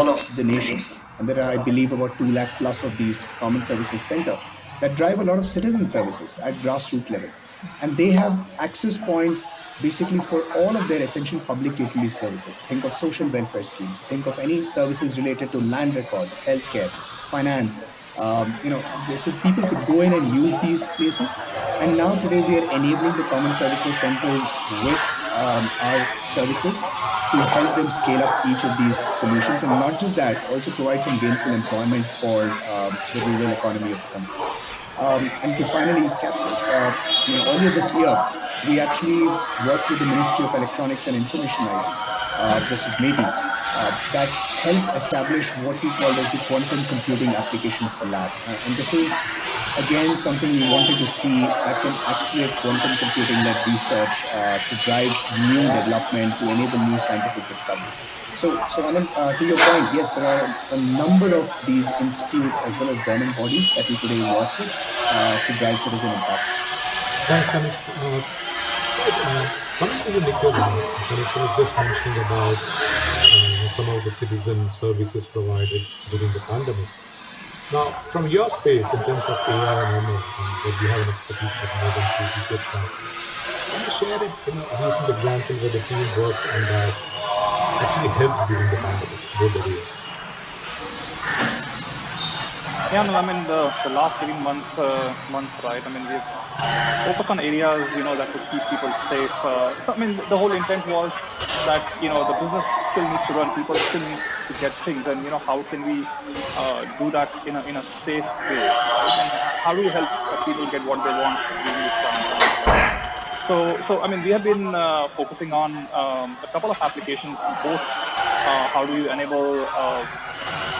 of the nation. And there are, I believe, about 2 lakh plus of these common services center that drive a lot of citizen services at grassroots level. And they have access points basically for all of their essential public utility services. Think of social welfare schemes, think of any services related to land records, healthcare, finance. So people could go in and use these places. And now today we are enabling the common services center with our services to help them scale up each of these solutions, and not just that, also provide some gainful employment for the rural economy of the country. And to finally cap this, earlier this year, we actually worked with the Ministry of Electronics and Information IT. This was METI. That helped establish what we called as the Quantum Computing Applications Lab. And this is again something we wanted to see that can accelerate quantum computing led research to drive new development, to enable new scientific discoveries. So Anand, to your point, yes, there are a number of these institutes as well as government bodies that we today work with to drive citizen impact. Thanks, Kanish. Right. Coming to you, Nikhil, Kanish was just mentioning about some of the citizen services provided during the pandemic. Now, from your space in terms of AI and ML, where you have an expertise for more than 2 decades now, can you share a recent example where the team worked on that actually helped during the pandemic, both the ways? Yeah, no, I mean the last 18 months, right? I mean we've focused on areas that would keep people safe. So I mean the whole intent was that the business still needs to run, people still need to get things, and how can we do that in a safe way, right? And how do we help people get what they want during these trying times, right? So I mean we have been focusing on a couple of applications, both how do we enable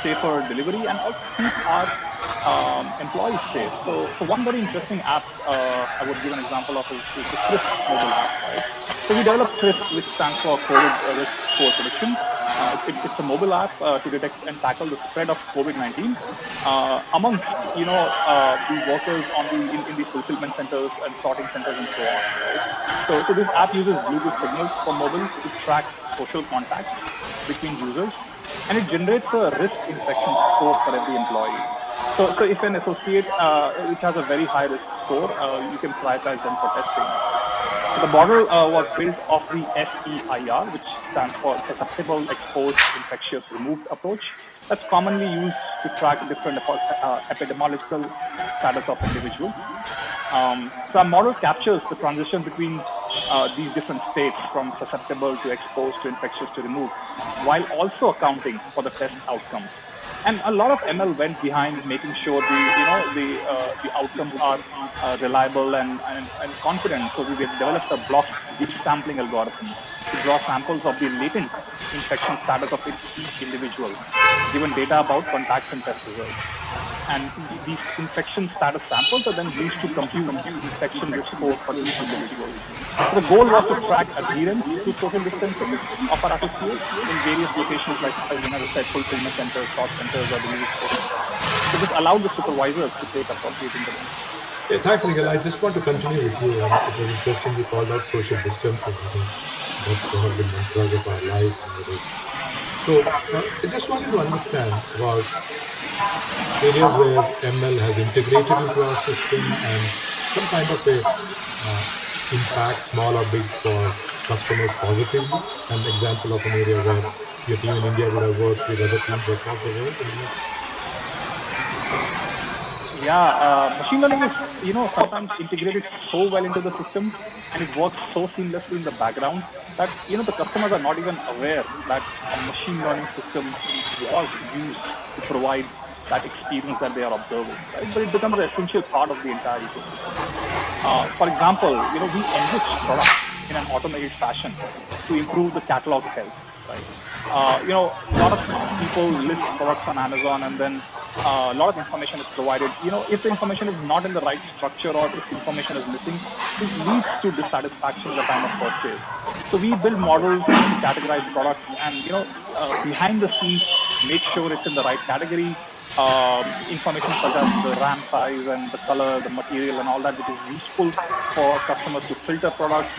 safer delivery and also keep our employees safe. So one very interesting app I would give an example of is the CRISP mobile app, right? So we developed CRISP, which stands for COVID Risk Score Prediction. It's a mobile app to detect and tackle the spread of COVID-19 amongst the workers in the fulfillment centers and sorting centers and so on, right? So this app uses Bluetooth signals from mobile to track social contacts between users, and it generates a risk infection score for every employee. So if an associate which has a very high risk score, you can prioritize them for testing, right? So the model was built off the SEIR, which stands for Susceptible, Exposed, Infectious, Removed approach. That's commonly used to track different epidemiological status of individuals. So our model captures the transition between these different states, from susceptible to exposed to infectious to removed, while also accounting for the test outcomes. And a lot of ML went behind making sure the outcomes are reliable and confident. So we developed a block sampling algorithm to draw samples of the latent infection status of each individual, given data about contacts and test results. And these infection status samples are then used to compute infection risk score for each individual. So the goal was to track adherence to social distancing of our associates in various locations, like as I said, fulfillment centers, sort centers, or delivery store centers. So this allowed the supervisors to take appropriate interventions. Yeah, thanks, Nikhil. I just want to continue with you. It was interesting you called out social distancing. I think that's one of the mantras of our life nowadays. So I just wanted to understand about areas where ML has integrated into our system and some kind of a uh, impact, small or big, for customers positively. An example of an area where your team in India would have worked with other teams across the world in MSA. Yeah, machine learning is, sometimes integrated so well into the system, and it works so seamlessly in the background that, the customers are not even aware that a machine learning system was used to provide that experience that they are observing, right? But it becomes an essential part of the entire ecosystem. For example, we enrich products in an automated fashion to improve the catalog health, right? A lot of people list products on Amazon, and then a lot of information is provided. If the information is not in the right structure, or if information is missing, this leads to dissatisfaction at the time of purchase. So we build models to categorize products, and behind the scenes make sure it's in the right category, information such as the RAM size and the color, the material, and all that, which is useful for customers to filter products.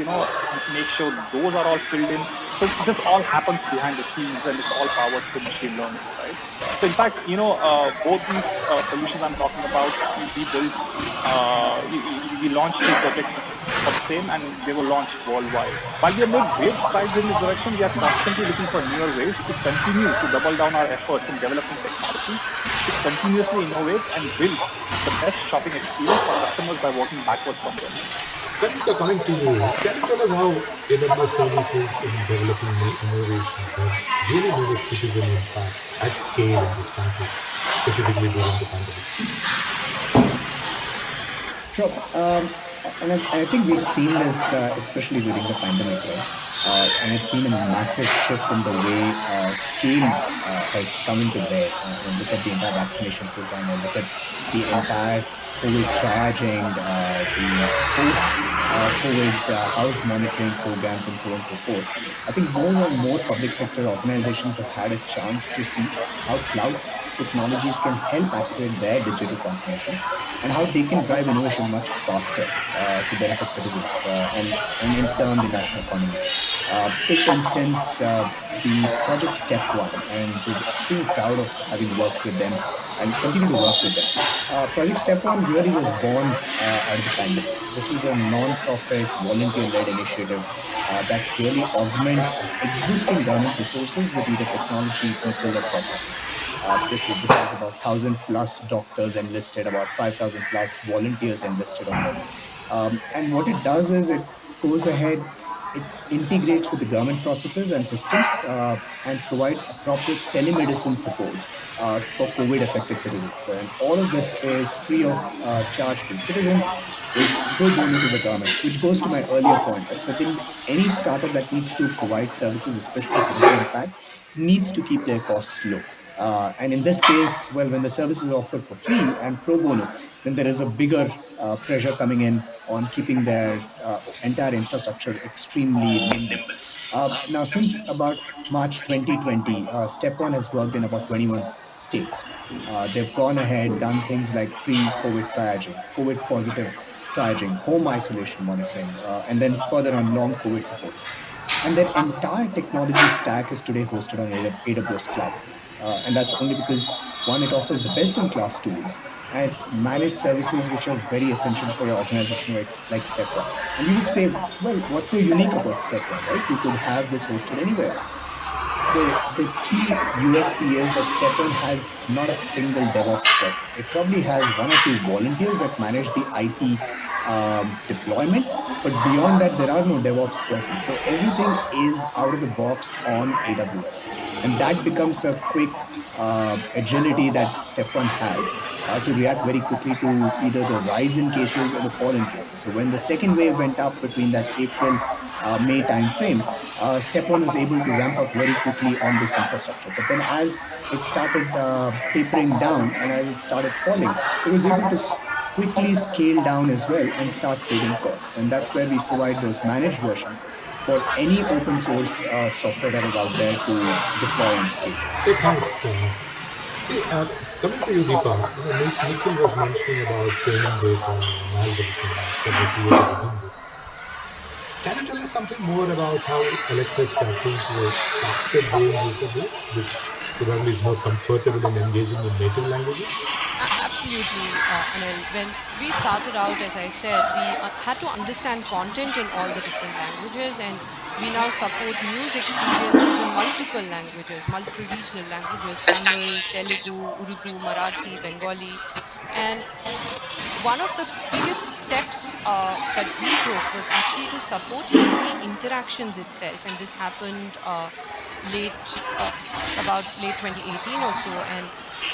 Make sure those are all filled in. So this all happens behind the scenes, and it's all powered through machine learning, right? So in fact, both these solutions I'm talking about, we built, we launched two projects for the same, and they were launched worldwide. While we have made great strides in this direction, we are constantly looking for newer ways to continue to double down our efforts in developing technology to continuously innovate and build the best shopping experience for customers by working backwards from them. Kanishka, coming to you, can you tell us how AWS services in developing innovation have really made a citizen impact at scale in this country, specifically during the pandemic? Sure. And I think we've seen this, especially during the pandemic, right? And it's been a massive shift in the way scale has come into bear. Look at the entire vaccination program, or look at the entire COVID triaging, the post COVID house monitoring programs, and so on and so forth. I think more and more public sector organizations have had a chance to see how cloud technologies can help accelerate their digital transformation, and how they can drive innovation much faster to benefit citizens, and in turn the national economy. Take for instance the project Step One, and we're extremely proud of having worked with them and continue to work with them. Project Step One really was born out of the pandemic. This is a non-profit, volunteer-led initiative that really augments existing government resources with either technology, people, or processes. This has about 1,000 plus doctors enlisted, about 5,000 plus volunteers enlisted on them. And what it does is it goes ahead, it integrates with the government processes and systems, and provides appropriate telemedicine support for COVID affected citizens. And all of this is free of charge to citizens. It's pro bono to the government, which goes to my earlier point, right? That in any startup that needs to provide services, especially citizen impact, needs to keep their costs low. And in this case, well, when the service is offered for free and pro bono, then there is a bigger pressure coming in on keeping their entire infrastructure extremely nimble. Now, since about March 2020, Step One has worked in about 21 states. They've gone ahead, done things like pre-COVID triaging, COVID positive triaging, home isolation monitoring, and then further on long COVID support. And their entire technology stack is today hosted on AWS Cloud. And that's only because, one, it offers the best in class tools, and it's managed services which are very essential for an organization like Step One. And you would say, well, what's so unique about Step One, right? You could have this hosted anywhere else. The key USP is that Step One has not a single DevOps person. It probably has one or two volunteers that manage the IT deployment, but beyond that, there are no DevOps persons. So everything is out of the box on AWS, and that becomes a quick agility that Step One has to react very quickly to either the rise in cases or the fall in cases. So when the second wave went up between that April May timeframe, Step One was able to ramp up very quickly on this infrastructure. But then, as it started tapering down and as it started falling, it was able to quickly scale down as well and start saving costs. And that's where we provide those managed versions for any open source software that is out there to deploy and scale. Hey, thanks. Coming to you, Deepa, Nikhil was mentioning about training data and algorithms that were created within it. Can you tell us something more about how Alexa is catering to a faster growing user base, which probably is more comfortable in engaging in native languages? Absolutely, Anil. When we started out, as I said, we had to understand content in all the different languages, and we now support news experiences in multiple languages, multiple regional languages: Tamil, Telugu, Urdu, Marathi, Bengali. And one of the biggest steps that we took was actually to support Hindi interactions itself, and this happened late about late 2018 or so. And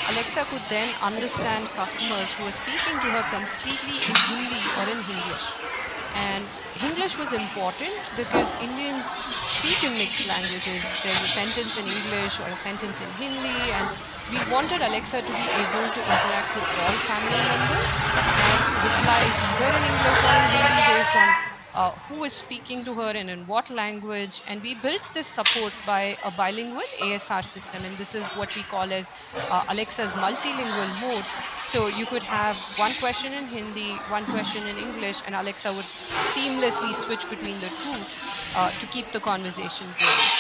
Alexa could then understand customers who were speaking to her completely in Hindi or in English. And English was important because Indians speak in mixed languages. There's a sentence in English or a sentence in Hindi, and we wanted Alexa to be able to interact with all family members and reply either in English or in Hindi based on who is speaking to her and in what language. And we built this support by a bilingual ASR system. And this is what we call as Alexa's multilingual mode. So you could have one question in Hindi, one question in English, and Alexa would seamlessly switch between the two to keep the conversation going.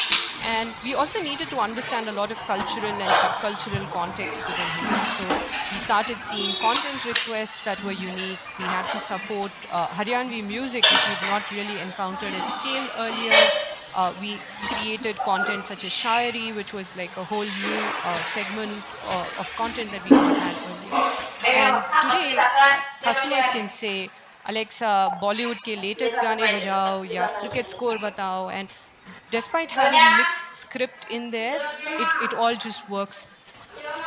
And we also needed to understand a lot of cultural and subcultural context within Hindi. So we started seeing content requests that were unique. We had to support Haryanvi music, which we'd not really encountered at scale earlier. We created content such as Shairi, which was like a whole new segment of content that we'd not had earlier. And today, customers can say, Alexa, Bollywood ke latest gaane bajao ya cricket score batao. And despite having mixed script in there, it all just works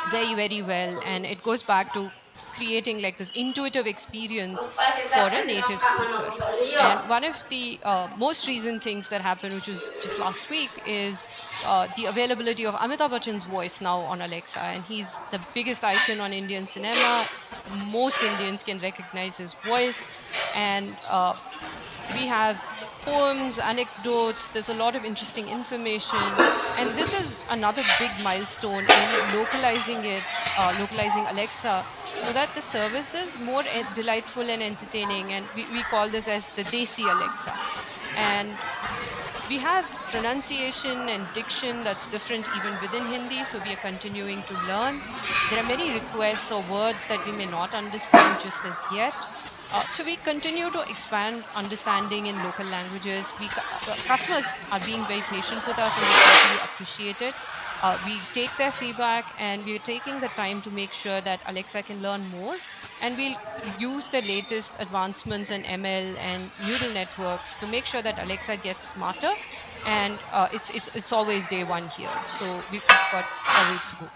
very, very well. And it goes back to creating like this intuitive experience for a native speaker. And one of the most recent things that happened, which was just last week, is the availability of Amitabh Bachchan's voice now on Alexa. And he's the biggest icon on Indian cinema. Most Indians can recognize his voice. And we have poems, anecdotes, there's a lot of interesting information. And this is another big milestone in localizing localizing Alexa, so that the service is more delightful and entertaining. And we call this as the Desi Alexa. And we have pronunciation and diction that's different even within Hindi, so we are continuing to learn. There are many requests or words that we may not understand just as yet. So we continue to expand understanding in local languages. Customers are being very patient with us, and we totally appreciate it. We take their feedback, and we are taking the time to make sure that Alexa can learn more. And we'll use the latest advancements in ML and neural networks to make sure that Alexa gets smarter. And it's always day one here, so we've got a ways to go.